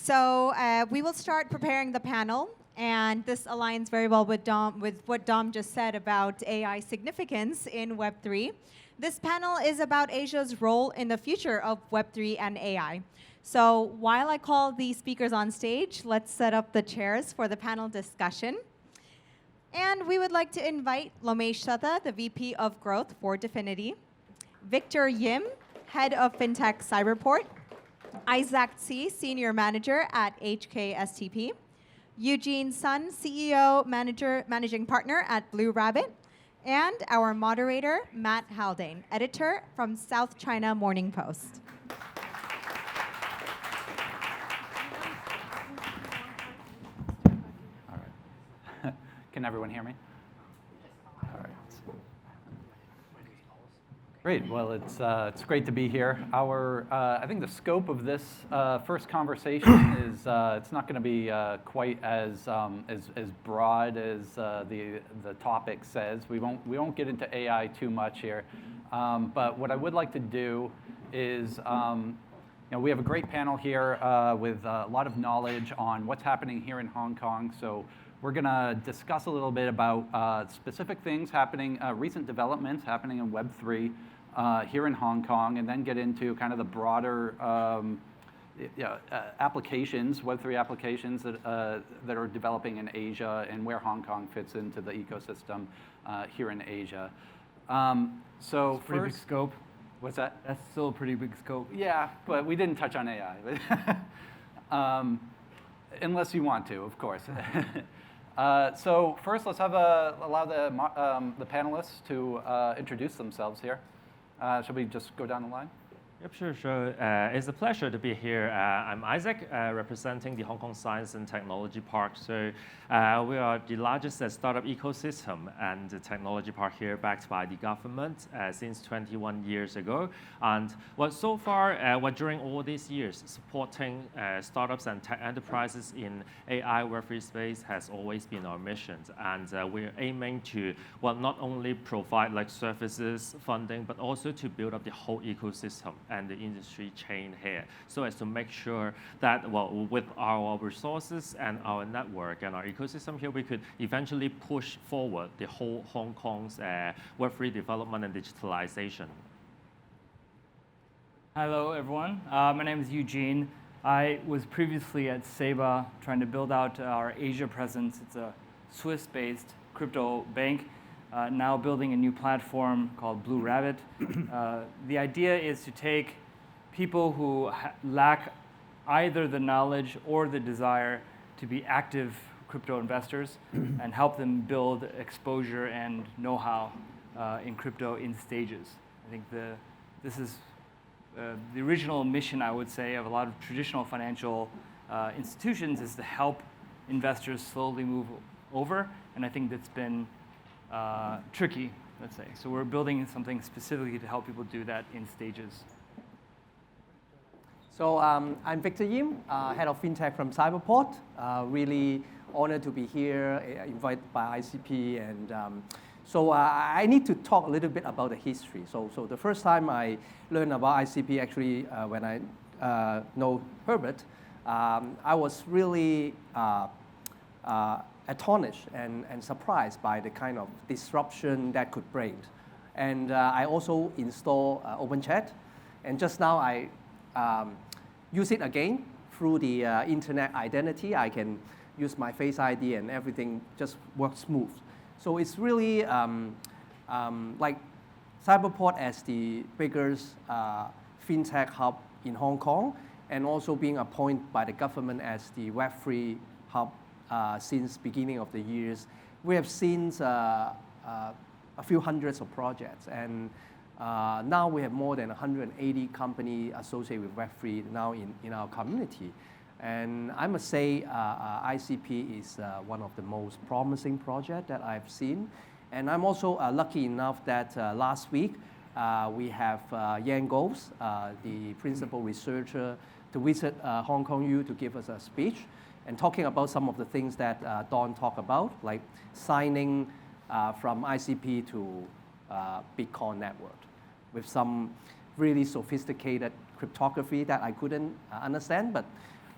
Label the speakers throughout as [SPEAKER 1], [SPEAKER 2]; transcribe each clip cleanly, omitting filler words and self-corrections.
[SPEAKER 1] So we will start preparing the panel, and this aligns very well with what Dom just said about AI significance in Web3. This panel is about Asia's role in the future of Web3 and AI. So while I call the speakers on stage, let's set up the chairs for the panel discussion. And we would like to invite Lomesh, the VP of Growth for DFINITY, Victor Yim, Head of Fintech Cyberport, Isaac Tse, Senior Manager at HKSTP, Eugene Sun, CEO, Managing Partner at Blue Rabbit, and our moderator, Matt Haldane, Editor from South China Morning Post.
[SPEAKER 2] All right. Can everyone hear me? All right. Great. Well, it's great to be here. I think the scope of this first conversation is it's not going to be quite as broad as the topic says. We won't get into AI too much here. But what I would like to do is we have a great panel here with a lot of knowledge on what's happening here in Hong Kong. So we're going to discuss a little bit about specific things happening, recent developments happening in Web3 here in Hong Kong, and then get into kind of the broader applications, Web3 applications that are developing in Asia and where Hong Kong fits into the ecosystem here in Asia. So
[SPEAKER 3] that's pretty big scope.
[SPEAKER 2] What's that?
[SPEAKER 3] That's still a pretty big scope.
[SPEAKER 2] Yeah, but we didn't touch on AI. Unless you want to, of course. So first, let's allow the panelists to introduce themselves here. Shall we just go down the line?
[SPEAKER 4] Yep, sure. It's a pleasure to be here. I'm Isaac, representing the Hong Kong Science and Technology Park. So we are the largest startup ecosystem and the technology park here backed by the government since 21 years ago. And so far, during all these years, supporting startups and tech enterprises in AI Web3 space has always been our mission. And we're aiming to not only provide services, funding, but also to build up the whole ecosystem and the industry chain here, so as to make sure that, with our resources and our network and our ecosystem here, we could eventually push forward the whole Hong Kong's Web3 development and digitalization.
[SPEAKER 3] Hello, everyone. My name is Eugene. I was previously at Seba trying to build out our Asia presence. It's a Swiss-based crypto bank. Now building a new platform called Blue Rabbit. The idea is to take people who lack either the knowledge or the desire to be active crypto investors and help them build exposure and know-how in crypto in stages. I think this is the original mission, I would say, of a lot of traditional financial institutions, is to help investors slowly move over, and I think that's been tricky, let's say. So we're building something specifically to help people do that in stages.
[SPEAKER 5] So I'm Victor Yim, Head of Fintech from Cyberport. Really honored to be here, invited by ICP. And so I need to talk a little bit about the history. So the first time I learned about ICP, actually, when I know Herbert, I was really astonished and surprised by the kind of disruption that could bring. And I also installed OpenChat. And just now I use it again through the internet identity. I can use my Face ID and everything just works smooth. So it's really like Cyberport as the biggest fintech hub in Hong Kong, and also being appointed by the government as the Web3 hub since beginning of the years. We have seen a few hundreds of projects, and now we have more than 180 companies associated with Web3 now in our community. And I must say ICP is one of the most promising projects that I've seen. And I'm also lucky enough that last week we have Yan Gos, the principal researcher, to visit Hong Kong U to give us a speech and talking about some of the things that Don talked about, like signing from ICP to Bitcoin network with some really sophisticated cryptography that I couldn't understand, but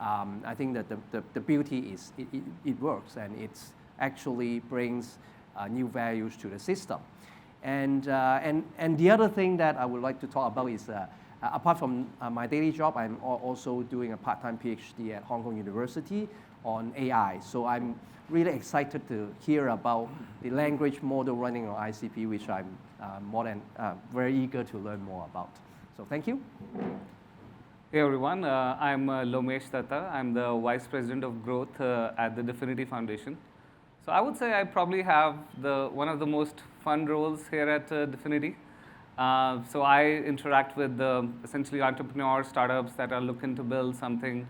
[SPEAKER 5] I think that the beauty is it works, and it's actually brings new values to the system. And the other thing that I would like to talk about is, apart from my daily job, I'm also doing a part-time PhD at Hong Kong University on AI. So I'm really excited to hear about the language model running on ICP, which I'm more than very eager to learn more about. So thank you.
[SPEAKER 6] Hey everyone, I'm Lomesh Dutta. I'm the Vice President of Growth at the DFINITY Foundation. So I would say I probably have one of the most fun roles here at DFINITY. So I interact with essentially entrepreneurs, startups that are looking to build something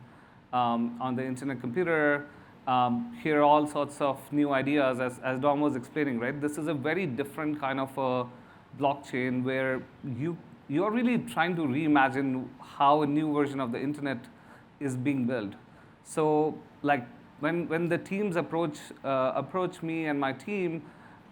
[SPEAKER 6] on the internet computer, hear all sorts of new ideas, as Dom was explaining, right? This is a very different kind of a blockchain where you're really trying to reimagine how a new version of the internet is being built. So like when the teams approach me and my team,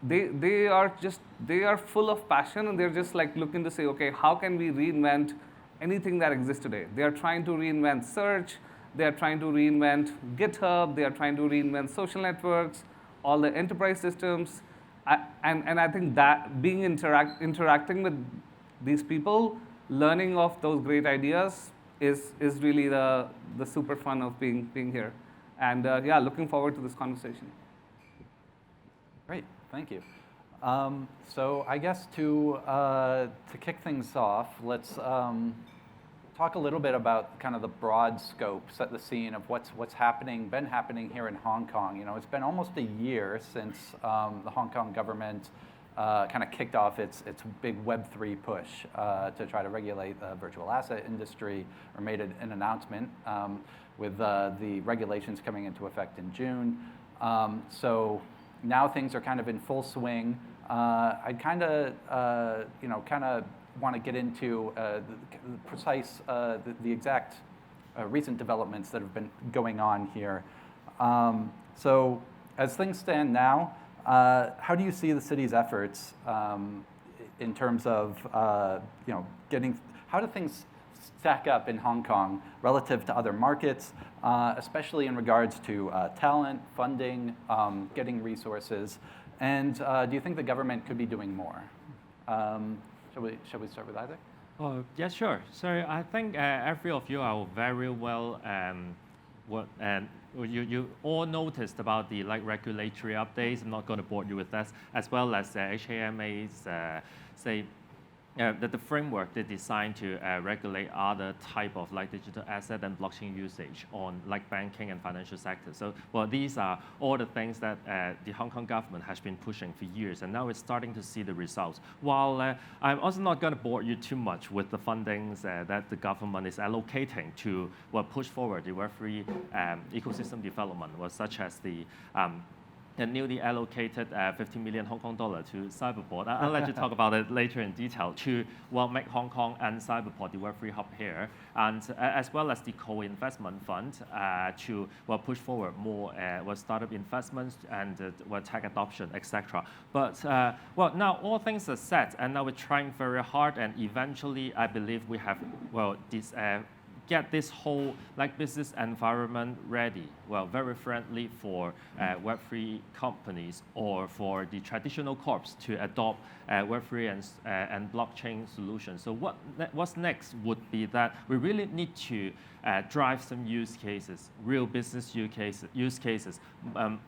[SPEAKER 6] they are full of passion, and they're just like looking to say, okay, how can we reinvent anything that exists today? They are trying to reinvent search, they are trying to reinvent GitHub, they are trying to reinvent social networks, all the enterprise systems, and I think that being interacting with these people, learning of those great ideas is really the super fun of being here. And yeah, looking forward to this conversation.
[SPEAKER 2] Great, thank you. So I guess to kick things off, let's talk a little bit about kind of the broad scope, set the scene of what's been happening here in Hong Kong. You know, it's been almost a year since the Hong Kong government kind of kicked off its big Web3 push to try to regulate the virtual asset industry, or made an announcement with the regulations coming into effect in June. So now things are kind of in full swing. I kind of want to get into the precise, the exact recent developments that have been going on here. So as things stand now, how do you see the city's efforts in terms of how do things stack up in Hong Kong relative to other markets, especially in regards to talent, funding, getting resources, and do you think the government could be doing more? Shall we start with Isaac?
[SPEAKER 4] Oh, yeah, sure. So I think every of you are very well you all noticed about the regulatory updates. I'm not going to bore you with that, as well as HKMA's the framework they designed to regulate other type of digital asset and blockchain usage on banking and financial sector. So these are all the things that the Hong Kong government has been pushing for years, and now it's starting to see the results. While I'm also not going to bore you too much with the fundings that the government is allocating to push forward the Web3 ecosystem development, such as the newly allocated 50 million Hong Kong dollar to Cyberport. I'll let you talk about it later in detail to make Hong Kong and Cyberport the Web3 hub here, and as well as the co-investment fund to push forward more startup investments and tech adoption, etc. But now all things are set, and now we're trying very hard, and eventually I believe we have get this whole business environment ready, very friendly for Web3 companies or for the traditional corps to adopt Web3 and blockchain solutions. So what's next would be that we really need to drive some use cases, real business use cases,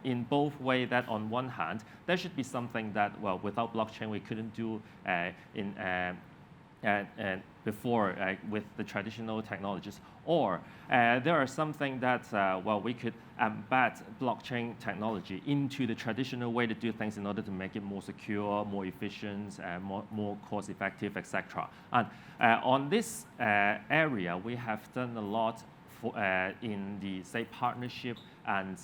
[SPEAKER 4] in both ways. That on one hand, there should be something that without blockchain we couldn't do before with the traditional technologies, or there are something that we could embed blockchain technology into the traditional way to do things in order to make it more secure, more efficient, more cost-effective, etc. And on this area, we have done a lot in the partnership and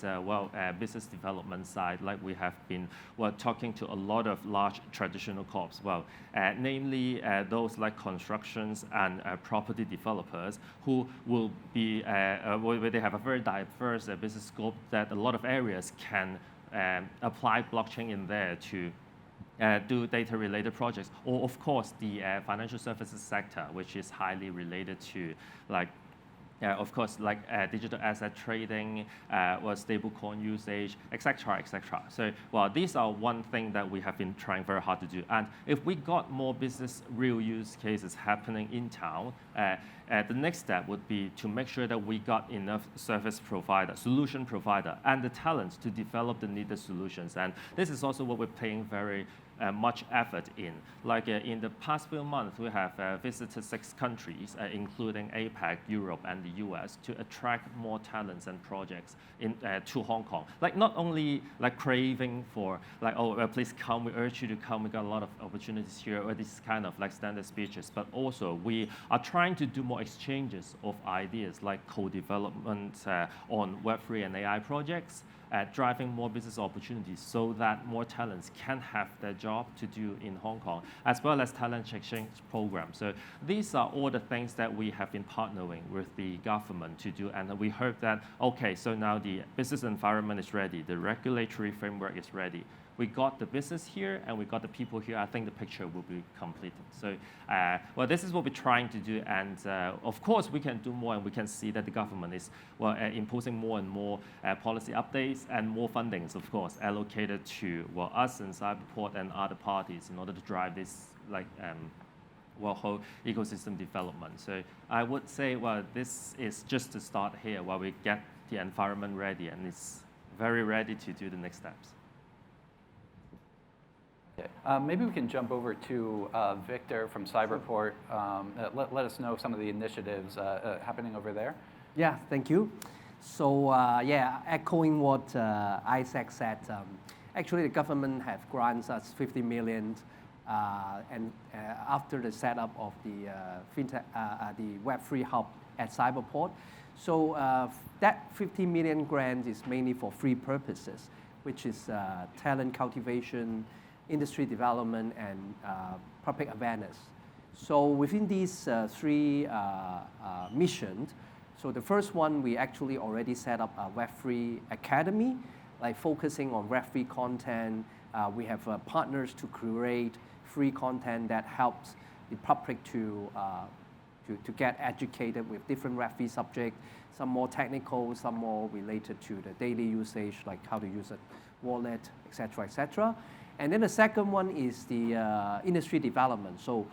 [SPEAKER 4] business development side. We have been talking to a lot of large traditional corps, namely those constructions and property developers who will be where they have a very diverse business scope, that a lot of areas can apply blockchain in there to do data-related projects, or of course the financial services sector, which is highly related to of course, like digital asset trading, or stablecoin usage, etc., etc. So, well, these are one thing that we have been trying very hard to do. And if we got more business real use cases happening in town, the next step would be to make sure that we got enough service provider, solution provider, and the talents to develop the needed solutions. And this is also what we're paying very much effort in. Like in the past few months, we have visited 6 countries, including APAC, Europe, and the US, to attract more talents and projects to Hong Kong. Like not only like craving for like, oh, please come, we urge you to come, we got a lot of opportunities here, or this kind of like standard speeches, but also we are trying to do more exchanges of ideas like co-development on Web3 and AI projects, driving more business opportunities so that more talents can have their job to do in Hong Kong, as well as talent exchange programs. So these are all the things that we have been partnering with the government to do, and we hope that, okay, so now the business environment is ready, the regulatory framework is ready. We got the business here and we got the people here. I think the picture will be completed. So, well, this is what we're trying to do. And of course, we can do more, and we can see that the government is imposing more and more policy updates and more fundings, of course, allocated to us and Cyberport and other parties in order to drive this whole ecosystem development. So I would say, well, this is just the start here while we get the environment ready, and it's very ready to do the next steps.
[SPEAKER 2] Maybe we can jump over to Victor from Cyberport. Let us know some of the initiatives happening over there.
[SPEAKER 5] Yeah, thank you. So yeah, echoing what Isaac said, actually the government have granted us 50 million, and after the setup of the Fintech, the Web3 hub at Cyberport. So that 50 million grant is mainly for 3 purposes, which is talent cultivation, industry development, and public awareness. So within these 3 missions, so the first one, we actually already set up a Web3 Academy, like focusing on Web3 content. We have partners to create free content that helps the public to get educated with different Web3 subjects, some more technical, some more related to the daily usage, like how to use a wallet, et cetera, et cetera. And then the second one is the industry development. So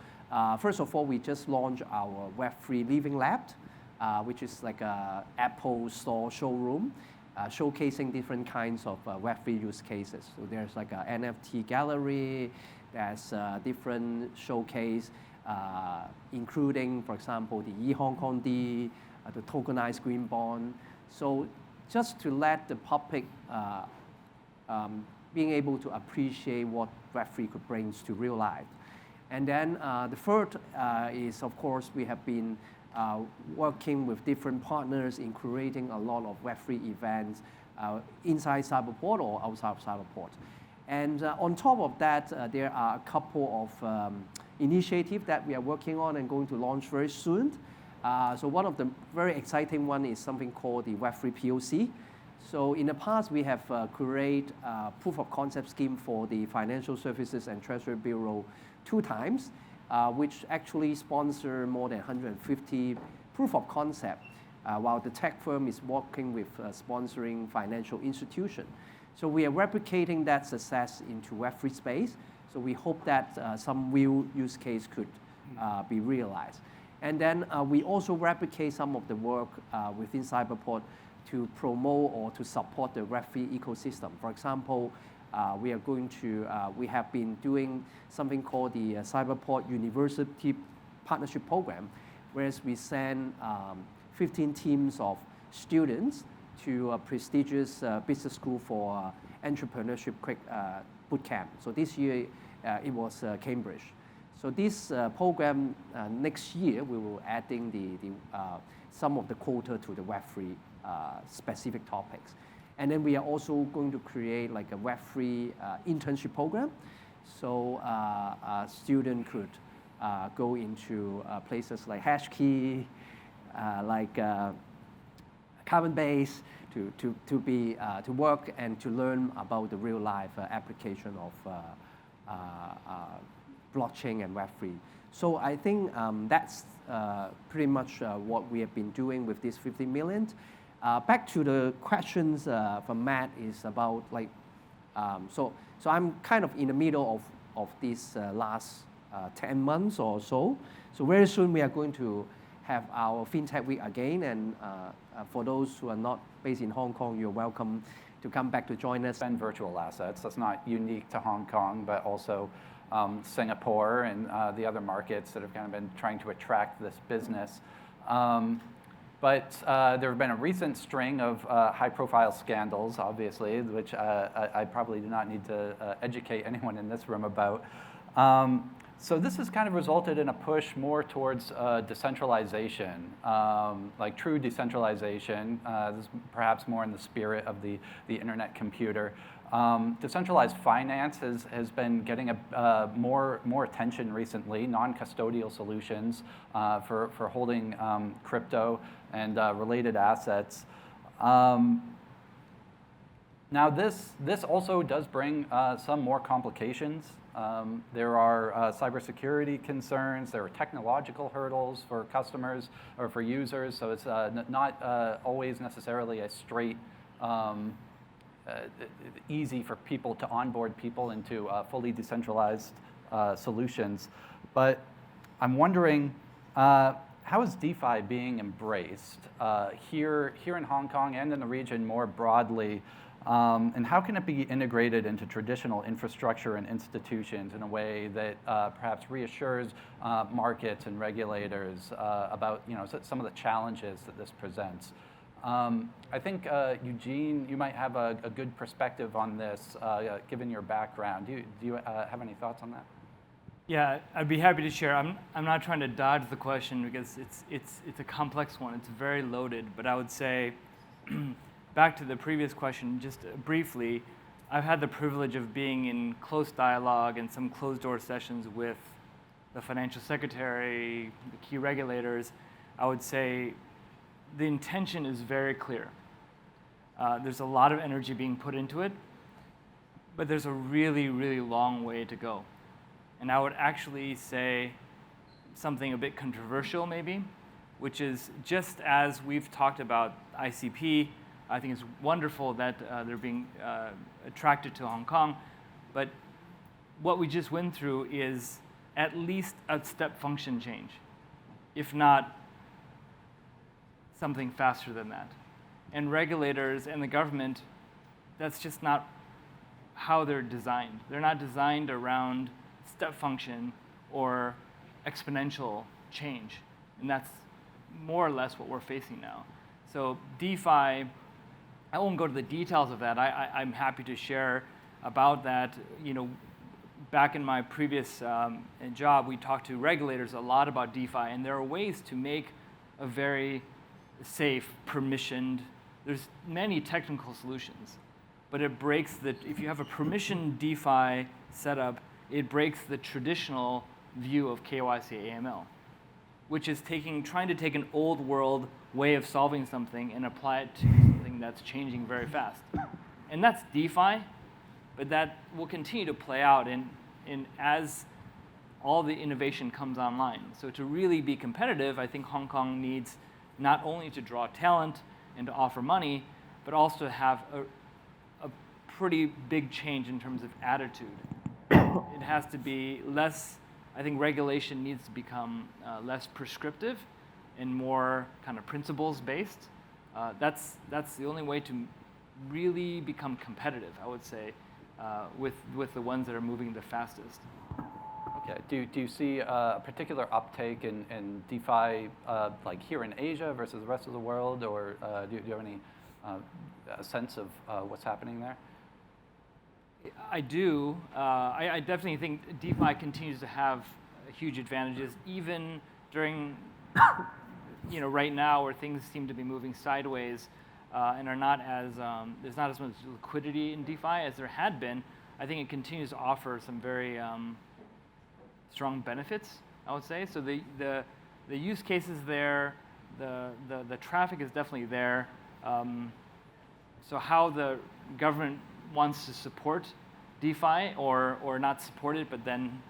[SPEAKER 5] first of all, we just launched our Web3 Living Lab, which is like a Apple Store showroom, showcasing different kinds of Web3 use cases. So there's like a NFT gallery, there's different showcase, including, for example, the eHong Kong D, the tokenized green bond. So just to let the public being able to appreciate what Web3 could bring to real life. And then the third is, of course, we have been working with different partners in creating a lot of Web3 events inside Cyberport or outside of Cyberport. And on top of that, there are a couple of initiatives that we are working on and going to launch very soon. So one of the very exciting one is something called the Web3 POC. So in the past, we have created a proof of concept scheme for the Financial Services and Treasury Bureau 2 times, which actually sponsor more than 150 proof of concept, while the tech firm is working with sponsoring financial institution. So we are replicating that success into Web3 space. So we hope that some real use case could be realized. And then we also replicate some of the work within Cyberport to promote or to support the Web3 ecosystem. For example, we have been doing something called the Cyberport University Partnership Program, whereas we send 15 teams of students to a prestigious business school for entrepreneurship quick boot camp. So this year, it was Cambridge. So this program, next year, we will adding some of the quota to the Web3 specific topics. And then we are also going to create like a Web3 internship program. So a student could go into places like Hashkey, like Carbon-Base to work and to learn about the real life application of blockchain and Web3. So I think that's pretty much what we have been doing with this 50 million. Back to the questions from Matt is about like, so I'm kind of in the middle of this last 10 months or so. So very soon we are going to have our FinTech Week again, and for those who are not based in Hong Kong, you're welcome to come back to join us.
[SPEAKER 2] And virtual assets. That's not unique to Hong Kong, but also Singapore and the other markets that have kind of been trying to attract this business. But there have been a recent string of high-profile scandals, obviously, which I probably do not need to educate anyone in this room about. So this has kind of resulted in a push more towards decentralization, like true decentralization. This is perhaps more in the spirit of the internet computer. Decentralized finance has been getting more attention recently, non-custodial solutions for holding crypto and related assets. Now this also does bring some more complications. There are cybersecurity concerns, there are technological hurdles for customers or for users, so it's not always necessarily a straight easy for people to onboard people into fully decentralized solutions. But I'm wondering, how is DeFi being embraced here in Hong Kong and in the region more broadly? And how can it be integrated into traditional infrastructure and institutions in a way that perhaps reassures markets and regulators about some of the challenges that this presents? I think, Eugene, you might have a good perspective on this, given your background. Do you have any thoughts on that?
[SPEAKER 3] Yeah, I'd be happy to share. I'm not trying to dodge the question because it's a complex one. It's very loaded. But I would say, back to the previous question, just briefly, I've had the privilege of being in close dialogue and some closed-door sessions with the financial secretary, the key regulators. I would say the intention is very clear. There's a lot of energy being put into it, but there's a really, really long way to go. And I would actually say something a bit controversial maybe, which is just as we've talked about ICP, I think it's wonderful that they're being attracted to Hong Kong, but what we just went through is at least a step function change, if not something faster than that. And regulators and the government, that's just not how they're designed. They're not designed around step function or exponential change. And that's more or less what we're facing now. So DeFi, I won't go to the details of that. I'm happy to share about that. Back in my previous job, we talked to regulators a lot about DeFi, and there are ways to make a very safe, permissioned, there's many technical solutions, but it breaks if you have a permissioned DeFi setup, it breaks the traditional view of KYC AML, which is trying to take an old world way of solving something and apply it to something that's changing very fast. And that's DeFi, but that will continue to play out in as all the innovation comes online. So to really be competitive, I think Hong Kong needs not only to draw talent and to offer money, but also to have a pretty big change in terms of attitude. It has to be less, I think regulation needs to become less prescriptive and more kind of principles-based. That's the only way to really become competitive, I would say, with the ones that are moving the fastest.
[SPEAKER 2] Okay. Do you see a particular uptake in DeFi, like here in Asia versus the rest of the world, or do you have any sense of what's happening there?
[SPEAKER 3] I do. I definitely think DeFi continues to have huge advantages, even during, right now where things seem to be moving sideways and are not as there's not as much liquidity in DeFi as there had been. I think it continues to offer some very strong benefits, I would say. So the use case is there, the traffic is definitely there. So how the government wants to support DeFi or not support it, but then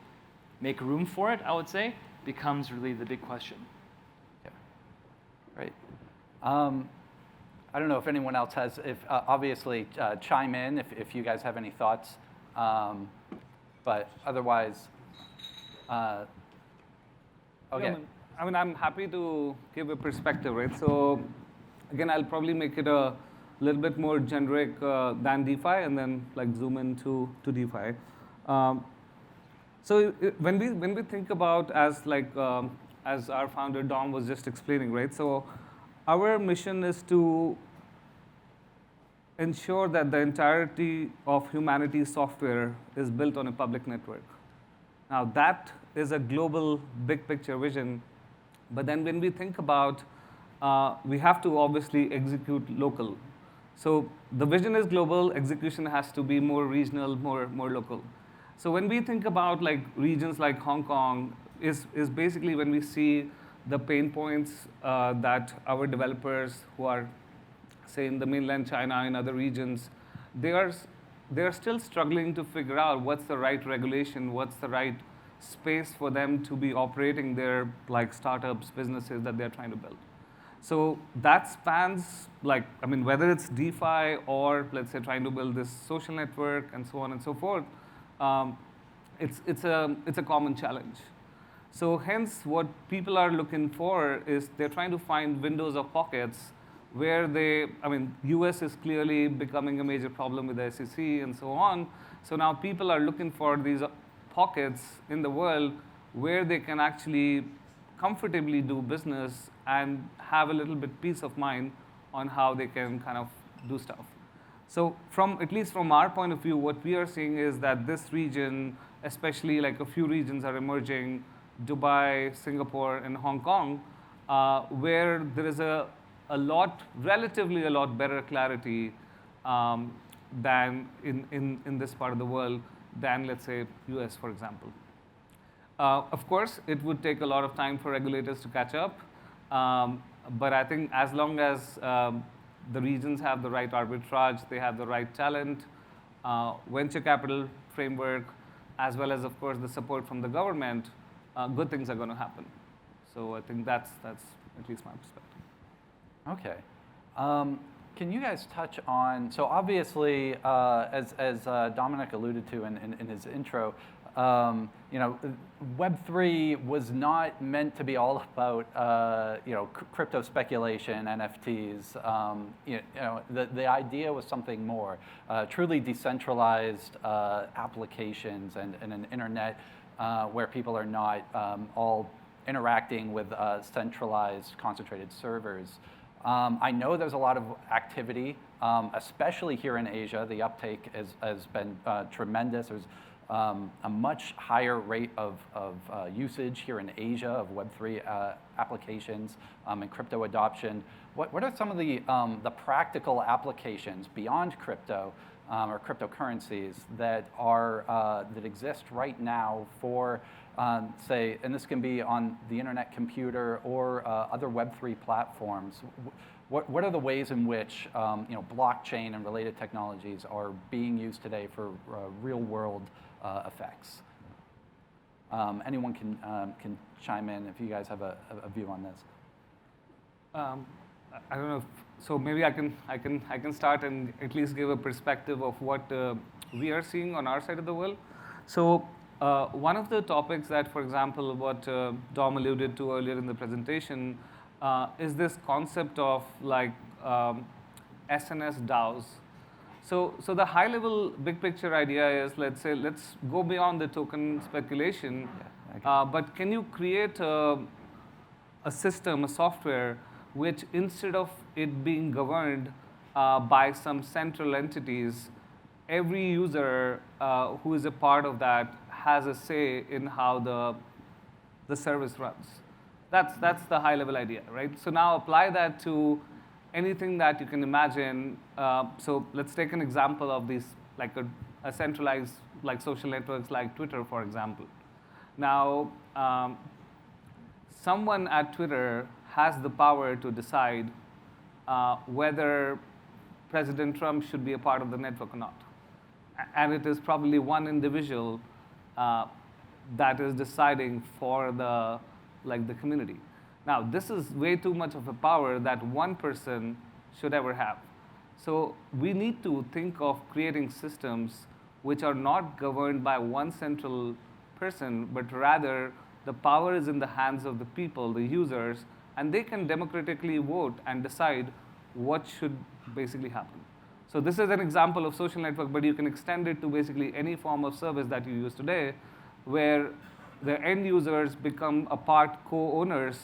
[SPEAKER 3] make room for it, I would say, becomes really the big question.
[SPEAKER 2] Yeah, great. I don't know if anyone else has, obviously chime in if you guys have any thoughts, but otherwise, okay.
[SPEAKER 6] Yeah, I mean, I'm happy to give a perspective, right? So again, I'll probably make it a little bit more generic than DeFi, and then like zoom into DeFi. So when we think about as our founder Dom was just explaining, right? So our mission is to ensure that the entirety of humanity's software is built on a public network. Now that is a global big picture vision, but then when we think about, we have to obviously execute local. So the vision is global, execution has to be more regional, more local. So when we think about like regions like Hong Kong, is basically when we see the pain points that our developers who are, say, in the mainland China, in other regions, they are still struggling to figure out what's the right regulation, what's the right space for them to be operating their like startups, businesses that they're trying to build. So that spans whether it's DeFi or let's say trying to build this social network and so on and so forth, it's a common challenge. So hence what people are looking for is they're trying to find windows of pockets where US is clearly becoming a major problem with the SEC and so on. So now people are looking for these pockets in the world where they can actually comfortably do business and have a little bit peace of mind on how they can kind of do stuff. So at least from our point of view, what we are seeing is that this region, especially like a few regions are emerging, Dubai, Singapore, and Hong Kong, where there is relatively a lot better clarity than in this part of the world than, let's say, US, for example. Of course, it would take a lot of time for regulators to catch up, but I think as long as the regions have the right arbitrage, they have the right talent, venture capital framework, as well as, of course, the support from the government, good things are going to happen. So I think that's at least my perspective.
[SPEAKER 2] Okay. Can you guys touch on, so obviously, as Dominic alluded to in his intro, Web3 was not meant to be all about crypto speculation, NFTs. The idea was something more, truly decentralized applications and an internet where people are not all interacting with centralized, concentrated servers. I know there's a lot of activity, especially here in Asia. The uptake has been tremendous. There's a much higher rate of usage here in Asia of Web3 applications and crypto adoption. What are some of the practical applications beyond crypto or cryptocurrencies that exist right now for, say, and this can be on the internet computer or other Web3 platforms? What are the ways in which blockchain and related technologies are being used today for real-world effects? Anyone can chime in if you guys have a view on this.
[SPEAKER 6] I don't know. So maybe I can start and at least give a perspective of what we are seeing on our side of the world. So one of the topics that, for example, what Dom alluded to earlier in the presentation is this concept of like SNS DAOs. So the high-level, big picture idea is, let's go beyond the token speculation, but can you create a system, a software, which instead of it being governed by some central entities, every user who is a part of that has a say in how the service runs. That's the high-level idea, right? So now apply that to anything that you can imagine. So let's take an example of these, like a centralized, like social networks like Twitter, for example. Now, someone at Twitter has the power to decide whether President Trump should be a part of the network or not. And it is probably one individual that is deciding for the community. Now, this is way too much of a power that one person should ever have. So we need to think of creating systems which are not governed by one central person, but rather the power is in the hands of the people, the users, and they can democratically vote and decide what should basically happen. So this is an example of social network, but you can extend it to basically any form of service that you use today, where the end users become a part co-owners,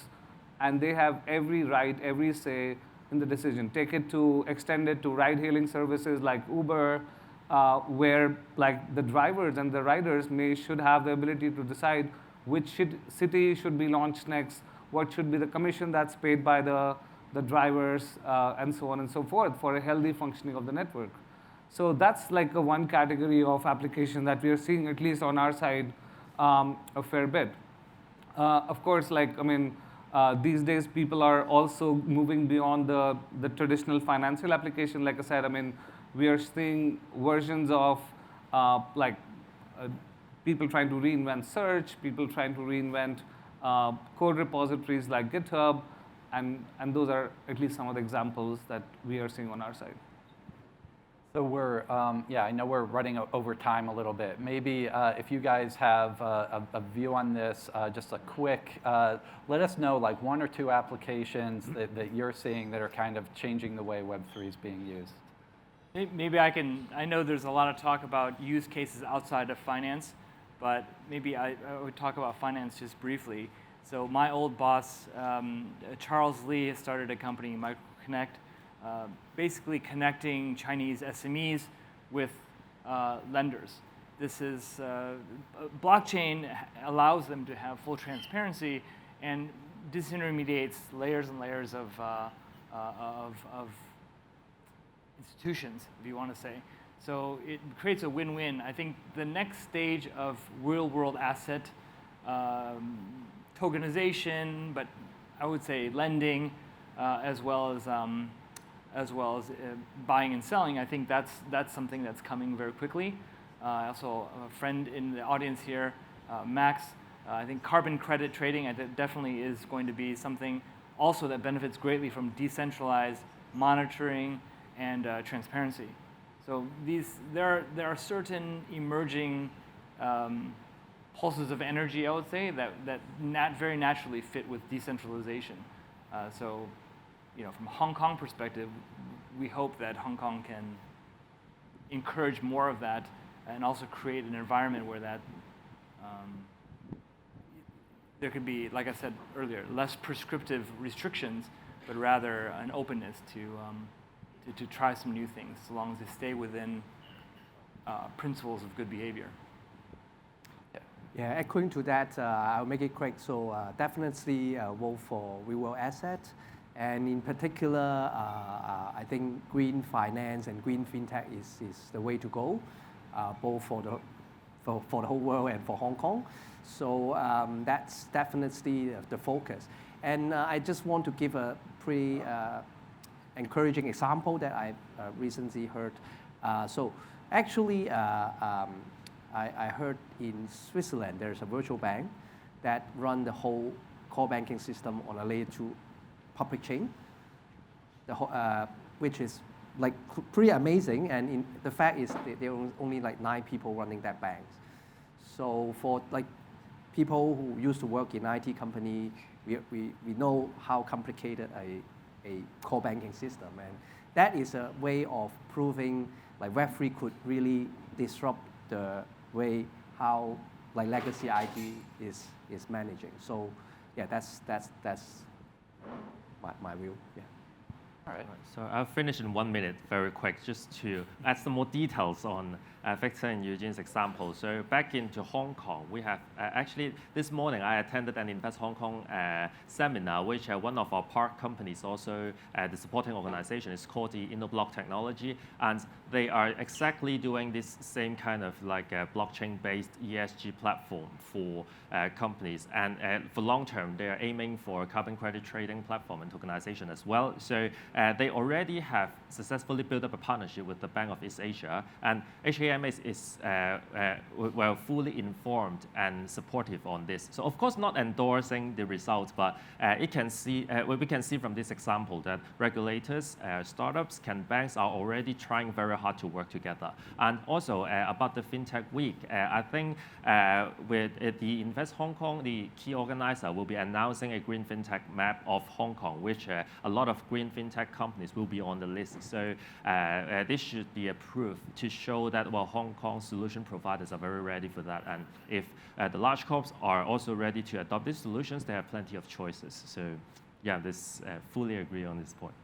[SPEAKER 6] and they have every right, every say in the decision. Extend it to ride-hailing services like Uber, where like the drivers and the riders should have the ability to decide which city should be launched next, what should be the commission that's paid by the drivers, and so on and so forth for a healthy functioning of the network. So that's like one category of application that we are seeing, at least on our side, a fair bit. Of course, these days people are also moving beyond the traditional financial application. Like I said, we are seeing versions of people trying to reinvent search, people trying to reinvent code repositories like GitHub, and those are at least some of the examples that we are seeing on our side.
[SPEAKER 2] So we're, I know we're running over time a little bit. Maybe if you guys have a view on this, just a quick, let us know like one or two applications that you're seeing that are kind of changing the way Web3 is being used.
[SPEAKER 3] Maybe I know there's a lot of talk about use cases outside of finance, but maybe I would talk about finance just briefly. So my old boss, Charles Lee, has started a company, MicroConnect, basically connecting Chinese SMEs with lenders. This is, blockchain allows them to have full transparency and disintermediates layers and layers of institutions, if you want to say. So it creates a win-win. I think the next stage of real-world asset tokenization, but I would say lending, as well as buying and selling, I think that's something that's coming very quickly. Also, a friend in the audience here, Max, I think carbon credit trading definitely is going to be something also that benefits greatly from decentralized monitoring and transparency. So there are certain emerging pulses of energy, I would say, that very naturally fit with decentralization. So, from Hong Kong perspective, we hope that Hong Kong can encourage more of that and also create an environment where that there could be, like I said earlier, less prescriptive restrictions, but rather an openness to try some new things, so long as they stay within principles of good behavior.
[SPEAKER 5] Yeah, according to that, I'll make it quick. So definitely vote for real-world asset. And in particular, I think green finance and green fintech is the way to go, both for the whole world and for Hong Kong. So that's definitely the focus. And I just want to give a pretty encouraging example that I recently heard. So actually, I heard in Switzerland there's a virtual bank that run the whole core banking system on a layer 2 public chain, which is like pretty amazing. And the fact is there are only like 9 people running that bank. So for like people who used to work in IT company, we know how complicated a core banking system, and that is a way of proving like Web3 could really disrupt the way how like legacy IT is managing. So yeah, that's my view. Yeah.
[SPEAKER 4] All right. So I'll finish in 1 minute, very quick, just to add some more details on Victor and Eugene's example. So back into Hong Kong, we have actually this morning I attended an Invest Hong Kong seminar, which one of our park companies also the supporting organization is called the InnoBlock Technology, and they are exactly doing this same kind of like blockchain-based ESG platform for companies, and for long term they are aiming for a carbon credit trading platform and tokenization as well. So they already have successfully built up a partnership with the Bank of East Asia. And HKM is well, fully informed and supportive on this. So of course, not endorsing the results, but we can see from this example that regulators, startups, banks are already trying very hard to work together. And also about the FinTech Week, I think with the Invest Hong Kong, the key organizer will be announcing a green FinTech map of Hong Kong, which a lot of green FinTech companies will be on the list. So this should be approved to show that, well, Hong Kong solution providers are very ready for that. And if the large corps are also ready to adopt these solutions, they have plenty of choices. So yeah, fully agree on this point.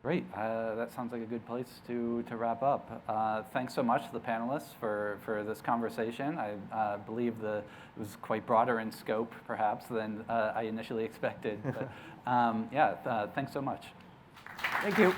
[SPEAKER 2] Great. That sounds like a good place to wrap up. Thanks so much to the panelists for this conversation. I believe it was quite broader in scope, perhaps, than I initially expected. But yeah, thanks so much.
[SPEAKER 5] Thank you.